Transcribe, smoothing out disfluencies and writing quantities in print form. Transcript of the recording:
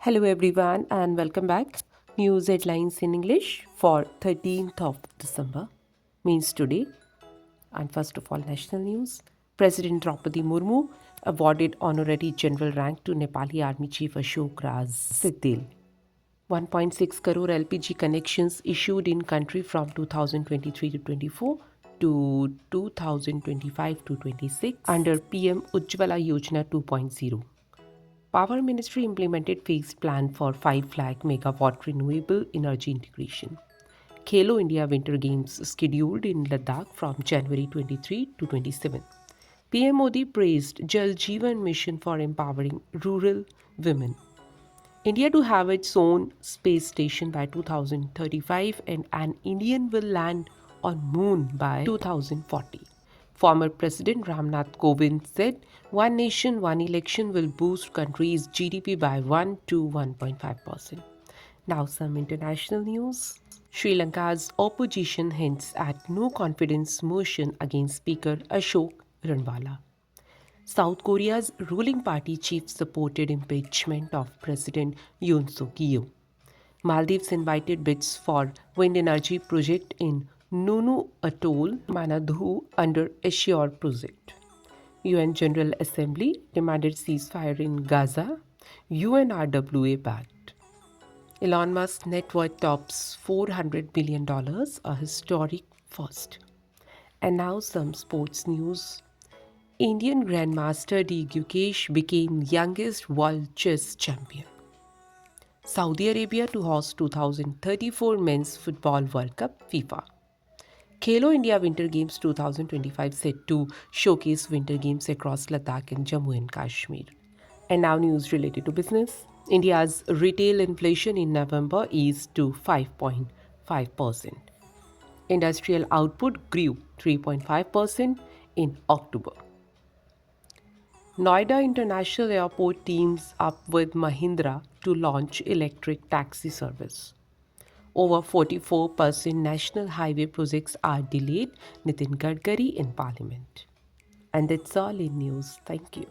Hello everyone and welcome back. News headlines in English for 13th of December means today. And first of all, national news. President Draupadi Murmu awarded honorary general rank to Nepali Army Chief Ashok Raz Siddil. 1.6 crore LPG connections issued in country from 2023 to 24 to 2025 to 26 under PM Ujjwala Yojana 2.0. Power Ministry implemented phased plan for 5 lakh megawatt renewable energy integration. Khelo India Winter Games scheduled in Ladakh from January 23 to 27. PM Modi praised Jal Jeevan mission for empowering rural women. India to have its own space station by 2035 and an Indian will land on moon by 2040. Former President Ramnath Kovind said, "One nation, one election will boost country's GDP by 1 to 1.5%. Now some international news. Sri Lanka's opposition hints at no confidence motion against Speaker Ashok Ranwala. South Korea's ruling party chief supported impeachment of President Yoon Suk Yeol. Maldives invited bids for wind energy project in Nunu Atoll, Manadhu under Assure project. UN General Assembly demanded ceasefire in Gaza. UNRWA backed. Elon Musk's net worth tops $400 billion, a historic first. And now some sports news. Indian Grandmaster D. Gukesh became youngest world chess champion. Saudi Arabia to host 2034 Men's Football World Cup FIFA. Khelo India Winter Games 2025 set to showcase winter games across Ladakh and Jammu and Kashmir. And now news related to business. India's retail inflation in November eased to 5.5%. Industrial output grew 3.5% in October. Noida International Airport teams up with Mahindra to launch electric taxi service. Over 44% national highway projects are delayed, Nitin Gadkari in Parliament. And that's all in news. Thank you.